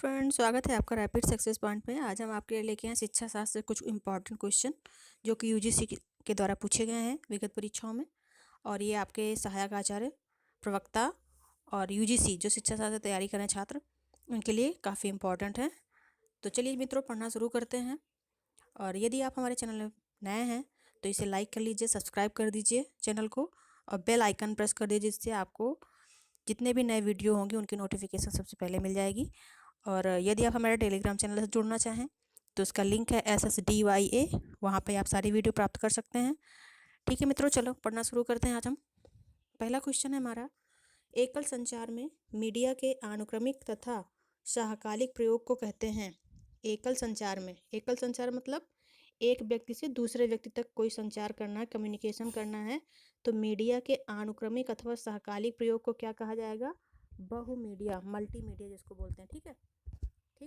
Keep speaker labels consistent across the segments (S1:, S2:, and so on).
S1: Friends, स्वागत है आपका रैपिड सक्सेस पॉइंट में। आज हम आपके लिए लेके आए शिक्षा शास्त्र से कुछ इंपॉर्टेंट क्वेश्चन जो कि यूजीसी के द्वारा पूछे गए हैं विगत परीक्षाओं में। और ये आपके सहायक आचार्य, प्रवक्ता और यूजीसी जो शिक्षा शास्त्र तैयारी कर रहे हैं छात्र, उनके लिए काफ़ी इंपॉर्टेंट है। तो चलिए मित्रों, पढ़ना शुरू करते हैं। और यदि आप हमारे चैनल में नए हैं तो इसे लाइक कर लीजिए, सब्सक्राइब कर दीजिए चैनल को और बेल आइकन प्रेस कर दीजिए, जिससे आपको जितने भी नए वीडियो होंगे उनकी नोटिफिकेशन सबसे पहले मिल जाएगी। और यदि आप हमारे टेलीग्राम चैनल से जुड़ना चाहें तो उसका लिंक है SSDYA, वहाँ पे आप सारी वीडियो प्राप्त कर सकते हैं। ठीक है मित्रों, चलो पढ़ना शुरू करते हैं। आज हम पहला क्वेश्चन है हमारा, एकल संचार में मीडिया के अनुक्रमिक तथा सहकालिक प्रयोग को कहते हैं। एकल संचार मतलब एक व्यक्ति से दूसरे व्यक्ति तक कोई संचार करना है, कम्युनिकेशन करना है, तो मीडिया के अनुक्रमिक अथवा सहकालिक प्रयोग को क्या कहा जाएगा? बहुमीडिया, मल्टीमीडिया जिसको बोलते हैं। ठीक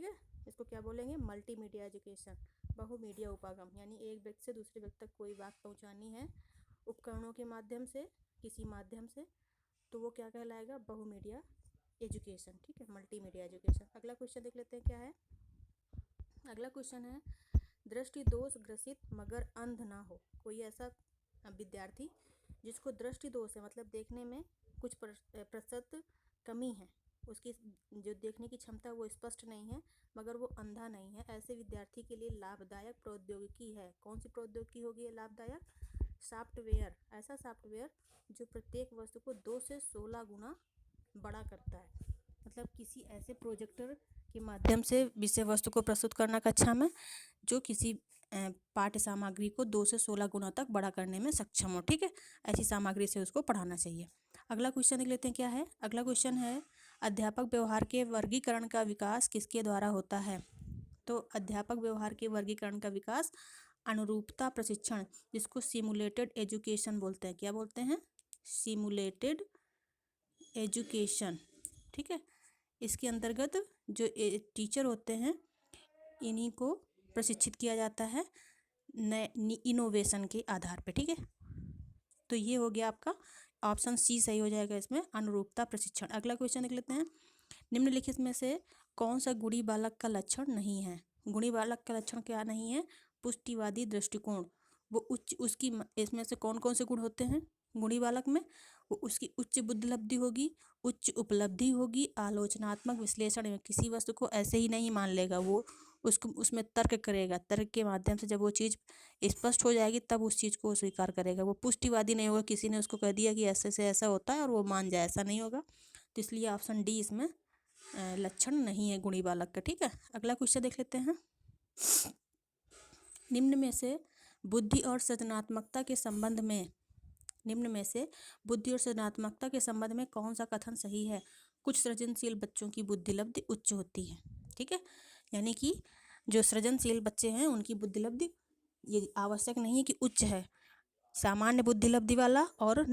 S1: है, इसको क्या बोलेंगे? मल्टीमीडिया एजुकेशन, बहुमीडिया उपागम। यानी एक व्यक्ति से दूसरे व्यक्ति तक कोई बात पहुंचानी है उपकरणों के माध्यम से, किसी माध्यम से, तो वो क्या कहलाएगा? बहुमीडिया एजुकेशन। ठीक है, मल्टीमीडिया एजुकेशन। अगला क्वेश्चन देख लेते हैं क्या है। अगला क्वेश्चन है, दृष्टि दोष ग्रसित मगर अंध ना हो। कोई ऐसा विद्यार्थी जिसको दृष्टि दोष है, मतलब देखने में कुछ प्रतिशत कमी है, उसकी जो देखने की क्षमता वो स्पष्ट नहीं है मगर वो अंधा नहीं है, ऐसे विद्यार्थी के लिए लाभदायक प्रौद्योगिकी है। कौन सी प्रौद्योगिकी होगी ये लाभदायक? सॉफ्टवेयर। ऐसा सॉफ्टवेयर जो प्रत्येक वस्तु को 2 से 16 गुना बड़ा करता है। मतलब किसी ऐसे प्रोजेक्टर के माध्यम से विषय वस्तु को प्रस्तुत करना कक्षा में, जो किसी पाठ्य सामग्री को 2 से 16 गुना तक बड़ा करने में सक्षम हो। ठीक है, ऐसी सामग्री से उसको पढ़ाना चाहिए। अगला क्वेश्चन देख लेते हैं क्या है। अगला क्वेश्चन है, अध्यापक व्यवहार के वर्गीकरण का विकास किसके द्वारा होता है? तो अध्यापक व्यवहार के वर्गीकरण का विकास अनुरूपता प्रशिक्षण, जिसको सिमुलेटेड एजुकेशन बोलते हैं। क्या बोलते हैं? Simulated education. ठीक है, इसके अंतर्गत जो टीचर होते हैं इन्हीं को प्रशिक्षित किया जाता है नए इनोवेशन के आधार पे। ठीक है, तो ये हो गया आपका ऑप्शन सी सही हो जाएगा इसमें, अनुरूपता प्रशिक्षण। अगला क्वेश्चन देख लेते हैं, निम्नलिखित में से कौन सा गुणी बालक का लक्षण नहीं है? गुणी बालक का लक्षण क्या नहीं है? पुष्टिवादी दृष्टिकोण। वो उसकी इसमें से कौन कौन से गुण होते हैं गुणी बालक में? वो उसकी उच्च बुद्धिलब्धि होगी, उच्च उपलब्धि होगी, आलोचनात्मक विश्लेषण में किसी वस्तु को ऐसे ही नहीं मान लेगा, वो उसको उसमें तर्क करेगा। तर्क के माध्यम से जब वो चीज़ स्पष्ट हो जाएगी तब उस चीज़ को स्वीकार करेगा। वो पुष्टिवादी नहीं होगा, किसी ने उसको कह दिया कि ऐसे से ऐसा होता है और वो मान जाए, ऐसा नहीं होगा। तो इसलिए ऑप्शन डी इसमें लक्षण नहीं है गुणी बालक का। ठीक है, अगला क्वेश्चन देख लेते हैं, निम्न में से बुद्धि और सृजनात्मकता के संबंध में कौन सा कथन सही है? कुछ सृजनशील बच्चों की बुद्धिलब्धि उच्च होती है। ठीक है, यानी कि जो सृजनशील बच्चे हैं उनकी बुद्धिलब्धि ये आवश्यक नहीं है कि उच्च है, सामान्य बुद्धिलब्धि वाला और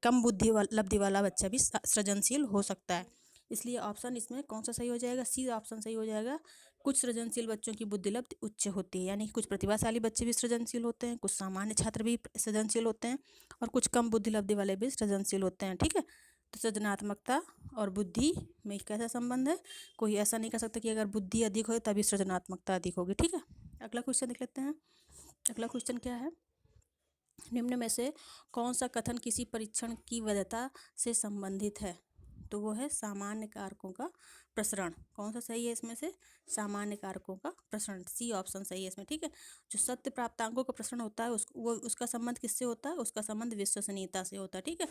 S1: कम बुद्धिलब्धि वाला बच्चा भी सृजनशील हो सकता है। इसलिए ऑप्शन इसमें कौन सा सही हो जाएगा? सी ऑप्शन सही हो जाएगा। कुछ सृजनशील बच्चों की बुद्धिलब्धि उच्च होती है, यानी कुछ प्रतिभाशाली बच्चे भी सृजनशील होते हैं, कुछ सामान्य छात्र भी सृजनशील होते हैं और कुछ कम बुद्धिलब्धि वाले भी सृजनशील होते हैं। ठीक है, तो सृजनात्मकता और बुद्धि में कैसा संबंध है? कोई ऐसा नहीं कह सकता कि अगर बुद्धि अधिक हो तभी सृजनात्मकता अधिक होगी। ठीक है, अगला क्वेश्चन देख लेते हैं। अगला क्वेश्चन क्या है, निम्न में से कौन सा कथन किसी परीक्षण की वैधता से संबंधित है? तो वो है सामान्य कारकों का प्रसरण। कौन सा सही है इसमें से? सामान्य कारकों का प्रसरण, सी ऑप्शन सही है इसमें। ठीक है, जो सत्य प्राप्तांकों का प्रसरण होता है उसका संबंध किससे होता है? उसका संबंध विश्वसनीयता से होता है। ठीक है,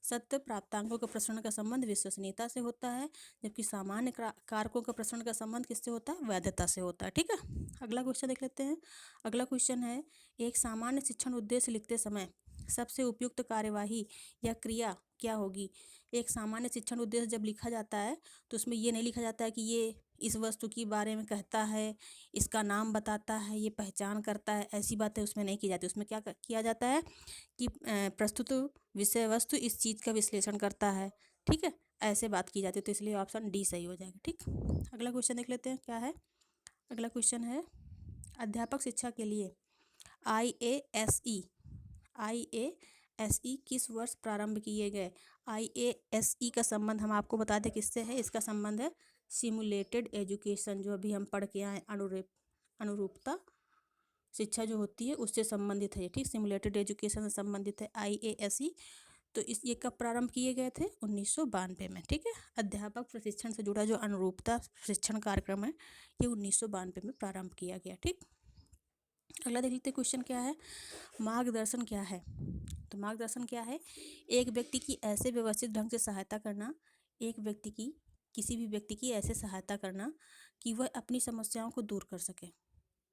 S1: सत्य प्राप्तांकों का प्रसरण का संबंध विश्वसनीयता से होता है, जबकि सामान्य कारकों का प्रसरण का संबंध किससे होता है? वैधता से होता है। ठीक है, अगला क्वेश्चन देख लेते हैं। अगला क्वेश्चन है, एक सामान्य शिक्षण उद्देश्य लिखते समय सबसे उपयुक्त कार्यवाही या क्रिया क्या होगी? एक सामान्य शिक्षण उद्देश्य जब लिखा जाता है तो उसमें ये नहीं लिखा जाता है कि ये इस वस्तु के बारे में कहता है, इसका नाम बताता है, ये पहचान करता है, ऐसी बातें उसमें नहीं की जाती। उसमें क्या किया जाता है कि प्रस्तुत विषय वस्तु इस चीज़ का विश्लेषण करता है। ठीक है, ऐसे बात की जाती है, तो इसलिए ऑप्शन डी सही हो जाएगा। ठीक, अगला क्वेश्चन देख लेते हैं क्या है। अगला क्वेश्चन है, अध्यापक शिक्षा के लिए IASE किस वर्ष प्रारंभ किए गए? IASE का संबंध हम आपको बता दें किससे है? इसका संबंध है सिमुलेटेड एजुकेशन जो अभी हम पढ़ के आए, अनुरूपता शिक्षा जो होती है उससे संबंधित है, ठीक। सिमुलेटेड एजुकेशन से संबंधित है IASE। तो ये कब प्रारंभ किए गए थे? 1992 में, ठीक है। अध्यापक प्रशिक्षण से जुड़ा जो अनुरूपता शिक्षण कार्यक्रम है ये 1992 में प्रारंभ किया गया, ठीक। अगला देख लेते क्वेश्चन क्या है, मार्गदर्शन क्या है। तो मार्गदर्शन क्या है? एक व्यक्ति की ऐसे व्यवस्थित ढंग से सहायता करना, किसी भी व्यक्ति की ऐसे सहायता करना कि वह अपनी समस्याओं को दूर कर सके,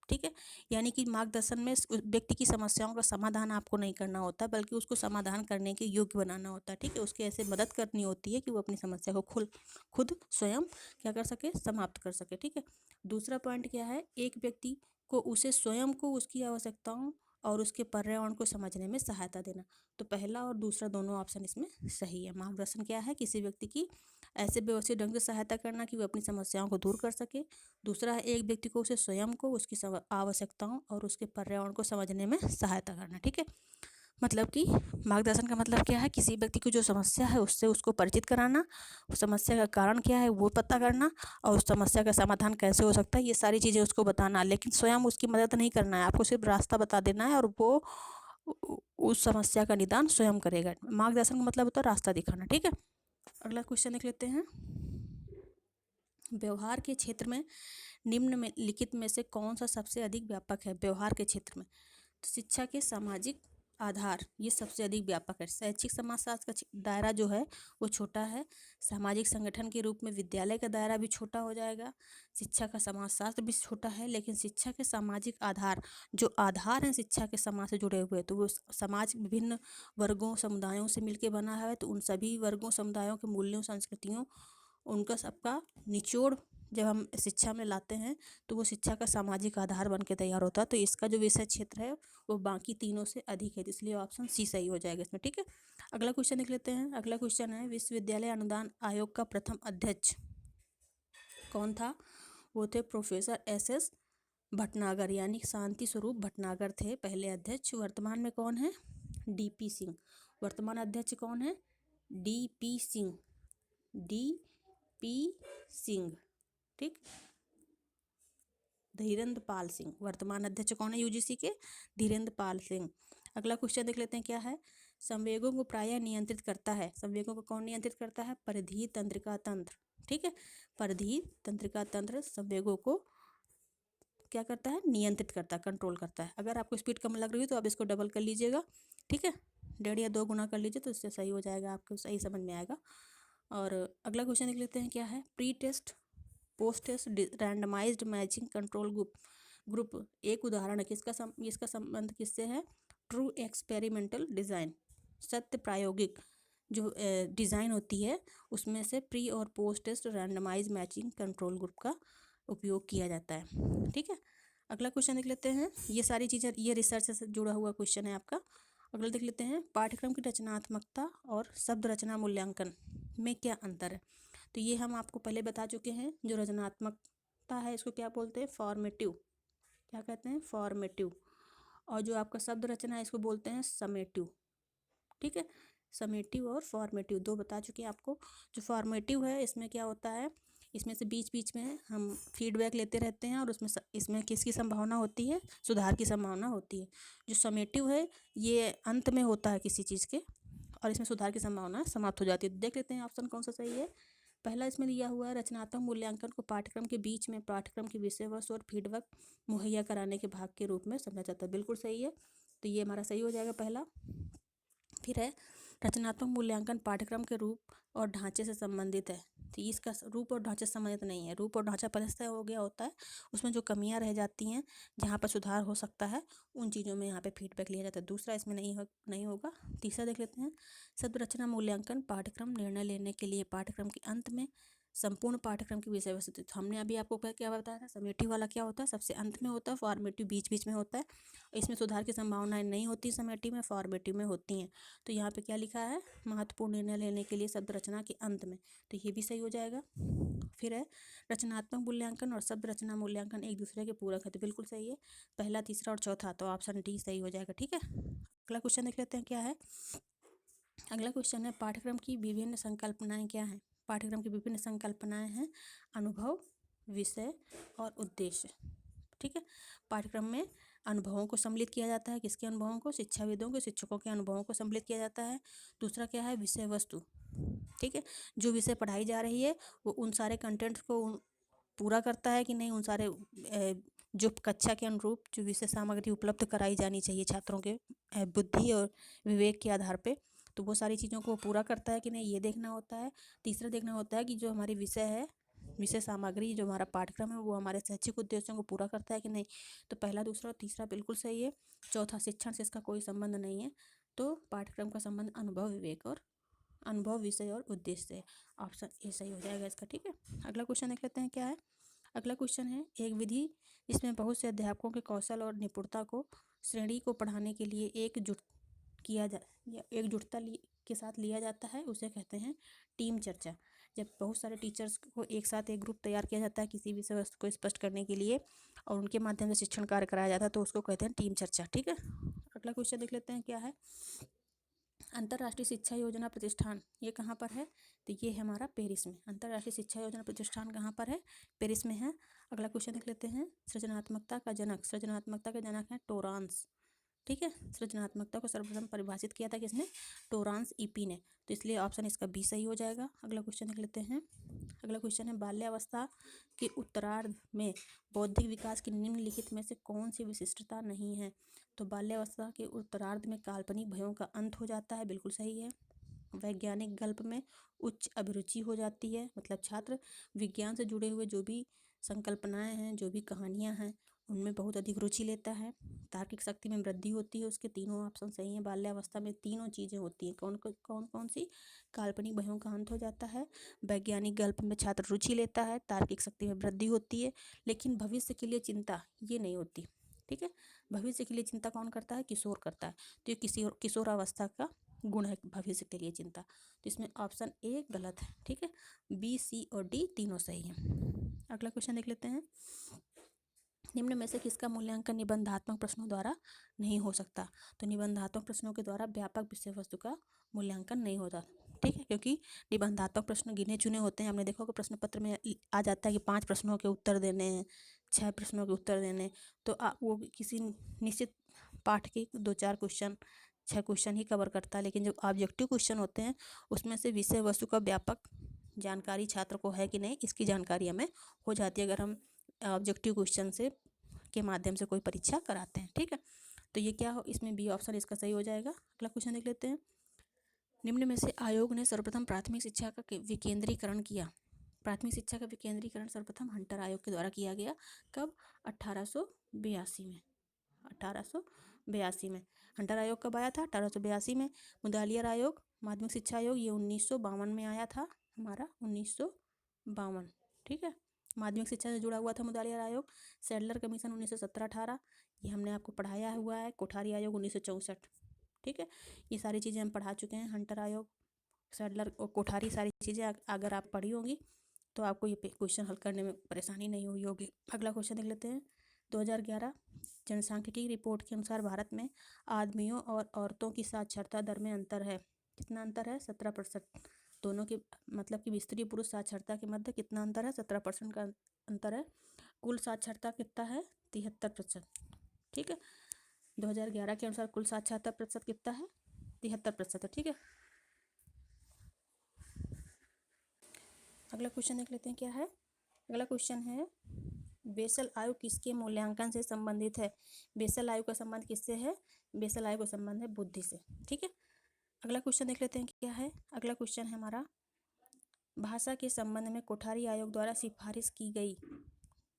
S1: ठीक है। यानी कि मार्गदर्शन में उस व्यक्ति की समस्याओं का समाधान आपको नहीं करना होता, बल्कि उसको समाधान करने के योग्य बनाना होता है, ठीक है। उसकी ऐसे मदद करनी होती है कि वो अपनी समस्या को खुद स्वयं क्या कर सके, समाप्त कर सके, ठीक है। दूसरा पॉइंट क्या है, एक व्यक्ति को उसे स्वयं को उसकी आवश्यकताओं और उसके पर्यावरण को समझने में सहायता देना। तो पहला और दूसरा दोनों ऑप्शन इसमें सही है। मार्गदर्शन क्या है? किसी व्यक्ति की ऐसे व्यवस्थित ढंग से सहायता करना कि वो अपनी समस्याओं को दूर कर सके। दूसरा है एक व्यक्ति को उसे स्वयं को उसकी आवश्यकताओं और उसके पर्यावरण को समझने में सहायता करना, ठीक है। मतलब कि मार्गदर्शन का मतलब क्या है? किसी व्यक्ति की जो समस्या है उससे उसको परिचित कराना, उस समस्या का कारण क्या है वो पता करना, और उस समस्या का समाधान कैसे हो सकता है ये सारी चीज़ें उसको बताना। लेकिन स्वयं उसकी मदद नहीं करना है, आपको सिर्फ रास्ता बता देना है और वो उस समस्या का निदान स्वयं करेगा। मार्गदर्शन का मतलब होता है रास्ता दिखाना, ठीक है। अगला क्वेश्चन देख लेते हैं, व्यवहार के क्षेत्र में निम्न में लिखित में से कौन सा सबसे अधिक व्यापक है? व्यवहार के क्षेत्र में तो शिक्षा के सामाजिक आधार ये सबसे अधिक व्यापक है। शैक्षिक समाजशास्त्र का दायरा जो है वो छोटा है। सामाजिक संगठन के रूप में विद्यालय का दायरा भी छोटा हो जाएगा। शिक्षा का समाजशास्त्र भी छोटा है, लेकिन शिक्षा के सामाजिक आधार जो आधार हैं शिक्षा के समाज से जुड़े हुए, तो वो समाज विभिन्न वर्गों समुदायों से मिलकर बना है। तो उन सभी वर्गों समुदायों के मूल्यों संस्कृतियों उनका सबका निचोड़ जब हम शिक्षा में लाते हैं तो वो शिक्षा का सामाजिक आधार बन के तैयार होता है। तो इसका जो विषय क्षेत्र है वो बाकी तीनों से अधिक है, इसलिए ऑप्शन सी सही हो जाएगा इसमें, ठीक है। अगला क्वेश्चन देख लेते हैं। अगला क्वेश्चन है, विश्वविद्यालय अनुदान आयोग का प्रथम अध्यक्ष कौन था? वो थे प्रोफेसर SS भटनागर, यानी शांति स्वरूप भटनागर थे पहले अध्यक्ष। वर्तमान में कौन है? DP सिंह। वर्तमान अध्यक्ष कौन है? DP सिंह, DP सिंह, ठीक। धीरेन्द्र पाल सिंह वर्तमान अध्यक्ष कौन है UGC के? धीरेन्द्र पाल सिंह। अगला क्वेश्चन देख लेते हैं क्या है, संवेगों को प्रायः नियंत्रित करता है। संवेगों को कौन नियंत्रित करता है? परिधीय तंत्रिका तंत्र, ठीक है। परिधीय तंत्रिका तंत्र संवेगों को क्या करता है? नियंत्रित करता है, कंट्रोल करता है। अगर आपको स्पीड कम लग रही है तो आप इसको डबल कर लीजिएगा, ठीक है। 1.5 या 2 गुना कर लीजिए तो इससे सही हो जाएगा, आपको सही समझ में आएगा। और अगला क्वेश्चन देख लेते हैं क्या है, pre test post test randomised matching control group एक उदाहरण है। इसका संबंध किससे है? ट्रू एक्सपेरिमेंटल डिज़ाइन, सत्य प्रायोगिक जो डिज़ाइन होती है उसमें से प्री और post test randomise matching control group का उपयोग किया जाता है, ठीक है। अगला क्वेश्चन देख लेते हैं। ये सारी चीज़ें ये रिसर्च से जुड़ा हुआ क्वेश्चन है आपका। अगला देख लेते हैं, पाठ्यक्रम की रचनात्मकता और शब्द रचना मूल्यांकन में क्या अंतर है? तो ये हम आपको पहले बता चुके हैं। जो रचनात्मकता है इसको क्या बोलते हैं? फॉर्मेटिव, क्या कहते हैं? फॉर्मेटिव। और जो आपका शब्द रचना है इसको बोलते हैं समेटिव, ठीक है। समेटिव और फॉर्मेटिव दो बता चुके हैं आपको। जो फॉर्मेटिव है इसमें क्या होता है, इसमें से बीच बीच में हम फीडबैक लेते रहते हैं और इसमें किसकी संभावना होती है? सुधार की संभावना होती है। जो समेटिव है ये अंत में होता है किसी चीज़ के, और इसमें सुधार की संभावना समाप्त हो जाती है। देख लेते हैं ऑप्शन कौन सा सही है। पहला इसमें दिया हुआ है, रचनात्मक मूल्यांकन को पाठ्यक्रम के बीच में पाठ्यक्रम के विषय वस्तु और फीडबैक मुहैया कराने के भाग के रूप में समझा जाता है। बिल्कुल सही है, तो ये हमारा सही हो जाएगा पहला। फिर है, रचनात्मक मूल्यांकन पाठ्यक्रम के रूप और ढांचे से संबंधित है। तो इसका रूप और ढांचे से संबंधित नहीं है। रूप और ढांचा पहले से हो गया होता है, उसमें जो कमियां रह जाती हैं जहाँ पर सुधार हो सकता है उन चीज़ों में यहाँ पे फीडबैक लिया जाता है। दूसरा इसमें नहीं होगा। तीसरा देख लेते हैं, शब्द रचना मूल्यांकन पाठ्यक्रम निर्णय लेने के लिए पाठ्यक्रम के अंत में संपूर्ण पाठ्यक्रम की विषय वस्तु। तो हमने अभी आपको क्या बताया था, समेटिव वाला क्या होता है? सबसे अंत में होता है। फॉर्मेटिव बीच बीच में होता है। इसमें सुधार की संभावनाएं नहीं होती समेटिव में, फॉर्मेटिव में होती हैं। तो यहाँ पे क्या लिखा है? महत्वपूर्ण निर्णय लेने के लिए शब्द रचना के अंत में, तो ये भी सही हो जाएगा। फिर है, रचनात्मक मूल्यांकन और शब्द रचना मूल्यांकन एक दूसरे के पूरक है। तो बिल्कुल सही है, पहला तीसरा और चौथा, तो ऑप्शन डी सही हो जाएगा, ठीक है। अगला क्वेश्चन देख लेते हैं क्या है। अगला क्वेश्चन है, पाठ्यक्रम की विभिन्न संकल्पनाएं क्या हैं? पाठ्यक्रम की विभिन्न संकल्पनाएं हैं अनुभव, विषय और उद्देश्य। ठीक है, पाठ्यक्रम में अनुभवों को सम्मिलित किया जाता है। किसके अनुभवों को? शिक्षाविदों के, शिक्षकों के अनुभवों को सम्मिलित किया जाता है। दूसरा क्या है? विषय वस्तु। ठीक है, जो विषय पढ़ाई जा रही है वो उन सारे कंटेंट्स को पूरा करता है कि नहीं, उन सारे जो कक्षा के अनुरूप जो विषय सामग्री उपलब्ध कराई जानी चाहिए छात्रों के बुद्धि और विवेक के आधार पे, तो वो सारी चीज़ों को पूरा करता है कि नहीं, ये देखना होता है। तीसरा देखना होता है कि जो हमारी विषय है, विषय सामग्री, जो हमारा पाठ्यक्रम है वो हमारे शैक्षिक उद्देश्यों को पूरा करता है कि नहीं। तो पहला, दूसरा और तीसरा बिल्कुल सही है। चौथा, शिक्षण से इसका कोई संबंध नहीं है। तो पाठ्यक्रम का संबंध अनुभव, विवेक और अनुभव, विषय और उद्देश्य से। ऑप्शन ए सही हो जाएगा इसका। ठीक है, अगला क्वेश्चन देख लेते हैं क्या है। अगला क्वेश्चन है, एक विधि जिसमें बहुत से अध्यापकों के कौशल और निपुणता को श्रेणी को पढ़ाने के लिए एकजुटता के साथ लिया जाता है, उसे कहते हैं टीम चर्चा। जब बहुत सारे टीचर्स को एक साथ एक ग्रुप तैयार किया जाता है किसी विषय वस्तु को स्पष्ट करने के लिए और उनके माध्यम से शिक्षण कार्य कराया जाता है, तो उसको कहते हैं टीम चर्चा। ठीक है, अगला क्वेश्चन देख लेते हैं क्या है। अंतर्राष्ट्रीय शिक्षा योजना प्रतिष्ठान ये कहाँ पर है? तो ये है हमारा पेरिस में। अंतर्राष्ट्रीय शिक्षा योजना प्रतिष्ठान कहाँ पर है? पेरिस में है। अगला क्वेश्चन देख लेते हैं, सृजनात्मकता का जनक है टोरांस। ठीक है, सृजनात्मकता को सर्वप्रथम परिभाषित किया था किसने? टोरांस ईपी ने। तो इसलिए ऑप्शन इसका बी सही हो जाएगा। अगला क्वेश्चन देख लेते हैं। अगला क्वेश्चन है, बाल्यावस्था के उत्तरार्ध में बौद्धिक विकास की निम्नलिखित में से कौन सी विशिष्टता नहीं है? तो बाल्यावस्था के उत्तरार्ध में काल्पनिक भयों का अंत हो जाता है, बिल्कुल सही है। वैज्ञानिक गल्प में उच्च अभिरुचि हो जाती है, मतलब छात्र विज्ञान से जुड़े हुए जो भी संकल्पनाएं हैं, जो भी कहानियां हैं, उनमें बहुत अधिक रुचि लेता है। तार्किक शक्ति में वृद्धि होती है, उसके तीनों ऑप्शन सही हैं। बाल्यावस्था में तीनों चीज़ें होती हैं, कौन कौन सी? काल्पनिक भयों का अंत हो जाता है, वैज्ञानिक गल्प में छात्र रुचि लेता है, तार्किक शक्ति में वृद्धि होती है, लेकिन भविष्य के लिए चिंता ये नहीं होती। ठीक है, भविष्य के लिए चिंता कौन करता है? किशोर करता है। तो ये किशोरावस्था का गुण है, भविष्य के लिए चिंता। तो इसमें ऑप्शन ए गलत है। ठीक है, बी, सी और डी तीनों सही हैं। अगला क्वेश्चन देख लेते हैं, निम्न में से किसका मूल्यांकन निबंधात्मक प्रश्नों द्वारा नहीं हो सकता? तो निबंधात्मक प्रश्नों के द्वारा व्यापक विषय वस्तु का मूल्यांकन नहीं होता। ठीक है, क्योंकि निबंधात्मक प्रश्न गिने चुने होते हैं। हमने देखा कि प्रश्न पत्र में आ जाता है कि 5 प्रश्नों के उत्तर देने हैं, 6 प्रश्नों के उत्तर देने, तो वो किसी निश्चित पाठ के 2-4 क्वेश्चन, 6 क्वेश्चन ही कवर करता है। लेकिन जो ऑब्जेक्टिव क्वेश्चन होते हैं उसमें से विषय वस्तु का व्यापक जानकारी छात्र को है कि नहीं, इसकी जानकारी हमें हो जाती है अगर हम ऑब्जेक्टिव क्वेश्चन से के माध्यम से कोई परीक्षा कराते हैं। ठीक है, तो ये क्या हो, इसमें बी ऑप्शन इसका सही हो जाएगा। अगला क्वेश्चन देख लेते हैं, निम्न में से आयोग ने सर्वप्रथम प्राथमिक शिक्षा का विकेंद्रीकरण किया। प्राथमिक शिक्षा का विकेंद्रीकरण सर्वप्रथम हंटर आयोग के द्वारा किया गया। कब? 1882 में। 1882 में हंटर आयोग कब आया था? 1882 में। मुदालियर आयोग, माध्यमिक शिक्षा आयोग, ये 1952 में आया था हमारा, 1952। ठीक है, माध्यमिक शिक्षा से जुड़ा हुआ था मुदालियर आयोग। सैडलर कमीशन 1917-18, ये हमने आपको पढ़ाया हुआ है। कोठारी आयोग 1964। ठीक है, ये सारी चीज़ें हम पढ़ा चुके हैं। हंटर आयोग, सैडलर और कोठारी, सारी चीज़ें अगर आप पढ़ी होंगी तो आपको ये क्वेश्चन हल करने में परेशानी नहीं हुई होगी। अगला क्वेश्चन देख लेते हैं, 2011 जनसांख्यिकी रिपोर्ट के अनुसार भारत में आदमियों और औरतों की साक्षरता दर में अंतर है। कितना अंतर है? 17%। दोनों के मतलब कि स्त्री पुरुष साक्षरता के मध्य कितना अंतर है? 17% का अंतर है। कुल साक्षरता कितना है? 73%। ठीक है, 2011 के अनुसार कुल साक्षरता प्रतिशत कितना है? 73% है। ठीक है, अगला क्वेश्चन देख लेते हैं क्या है। अगला क्वेश्चन है, बेसल आयु किसके मूल्यांकन से संबंधित है? बेसल आयु का संबंध किससे है? बेसल आयु का संबंध है बुद्धि से। ठीक है, अगला क्वेश्चन देख लेते हैं क्या है। अगला क्वेश्चन है हमारा, भाषा के संबंध में कोठारी आयोग द्वारा सिफारिश की गई।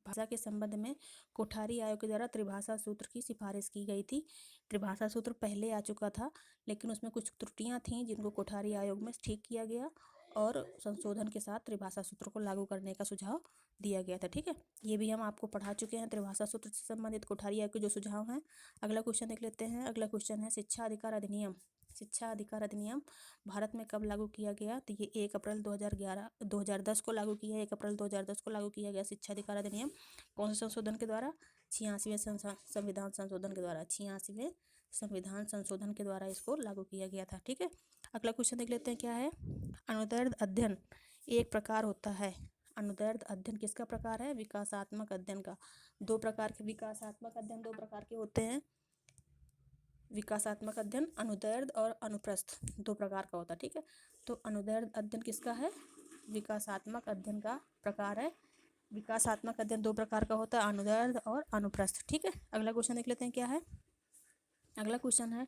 S1: भाषा के संबंध में कोठारी आयोग के द्वारा त्रिभाषा सूत्र की सिफारिश की गई थी। त्रिभाषा सूत्र पहले आ चुका था, लेकिन उसमें कुछ त्रुटियां थीं जिनको कोठारी आयोग में ठीक किया गया और संशोधन के साथ त्रिभाषा सूत्र को लागू करने का सुझाव दिया गया था। ठीक है, ये भी हम आपको पढ़ा चुके हैं, त्रिभाषा सूत्र से संबंधित कोठारी आयोग के जो सुझाव हैं। अगला क्वेश्चन देख लेते हैं। अगला क्वेश्चन है, शिक्षा अधिकार अधिनियम। शिक्षा अधिकार अधिनियम भारत में कब लागू किया गया? तो ये 1 अप्रैल 2010 को लागू किया। 1 अप्रैल 2010 को लागू किया गया शिक्षा अधिकार अधिनियम। कौन से संशोधन के द्वारा? 86वें संविधान संशोधन के द्वारा। 86वें संविधान संशोधन के द्वारा इसको लागू किया गया था। ठीक है, अगला क्वेश्चन देख लेते हैं क्या है। अनुदैर्ध्य अध्ययन एक प्रकार होता है। अनुदैर्ध्य अध्ययन किसका प्रकार है? विकासात्मक अध्ययन का। दो प्रकार के विकासात्मक अध्ययन दो प्रकार के होते हैं। विकासात्मक अध्ययन अनुदैर्ध्य और अनुप्रस्थ दो प्रकार का होता है। ठीक है, तो अनुदैर्ध्य अध्ययन किसका है? विकासात्मक अध्ययन का प्रकार है। विकासात्मक अध्ययन दो प्रकार का होता है, अनुदैर्ध्य और अनुप्रस्थ। ठीक है, अगला क्वेश्चन देख लेते हैं क्या है। अगला क्वेश्चन है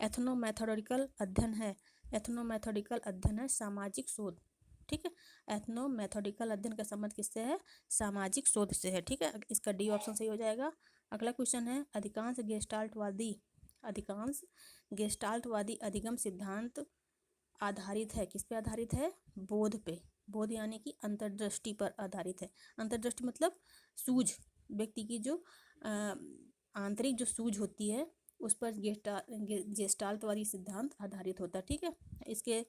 S1: एथनोमेथोडिकल अध्ययन है। एथनोमेथोडिकल अध्ययन है सामाजिक शोध। ठीक है, एथनोमेथोडिकल अध्ययन का संबंध किससे है? सामाजिक शोध से है। ठीक है, इसका डी ऑप्शन सही हो जाएगा। अगला क्वेश्चन है अधिकांश गेस्टाल्टवादी अधिगम सिद्धांत आधारित है। किस पे आधारित है? बोध पे। बोध यानी कि अंतर्दृष्टि पर आधारित है। अंतर्दृष्टि मतलब सूझ, व्यक्ति की जो आंतरिक जो सूझ होती है उस पर गेस्टाल्टवादी सिद्धांत आधारित होता है। ठीक है, इसके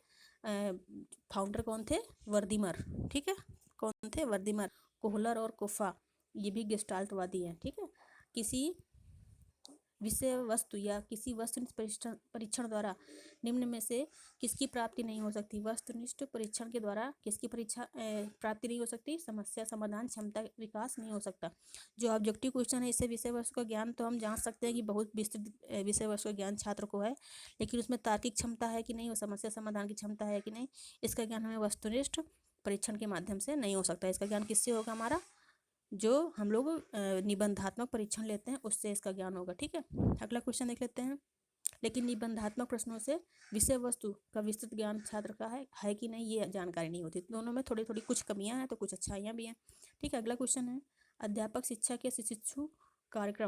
S1: फाउंडर कौन थे? वर्दीमर। ठीक है, कौन थे? वर्दीमर। कोहलर और कोफा ये भी गेस्टाल्टवादी हैं। ठीक है, किसी विषय वस्तु या किसी वस्तुनिष्ठ परीक्षण द्वारा निम्न में से किसकी प्राप्ति नहीं हो सकती? वस्तुनिष्ठ परीक्षण के द्वारा किसकी प्राप्ति नहीं हो सकती? समस्या समाधान क्षमता विकास नहीं हो सकता। जो ऑब्जेक्टिव क्वेश्चन है इससे विषय वस्तु का ज्ञान तो हम जान सकते हैं कि बहुत विस्तृत विषय वस्तु का ज्ञान छात्र को है, लेकिन उसमें तार्किक क्षमता है कि नहीं, समस्या समाधान की क्षमता है कि नहीं, इसका ज्ञान हमें वस्तुनिष्ठ परीक्षण के माध्यम से नहीं हो सकता। इसका ज्ञान किससे होगा? हमारा जो हम लोग निबंधात्मक परीक्षण लेते हैं उससे इसका ज्ञान होगा। ठीक है, अगला क्वेश्चन देख लेते हैं। लेकिन निबंधात्मक प्रश्नों से विषय वस्तु का विस्तृत ज्ञान छात्र का है कि नहीं, ये जानकारी नहीं होती। दोनों में थोड़ी थोड़ी कुछ कमियां हैं तो कुछ अच्छाइयां भी हैं। ठीक है, अगला क्वेश्चन है अध्यापक शिक्षा के शिशु कार्यक्रम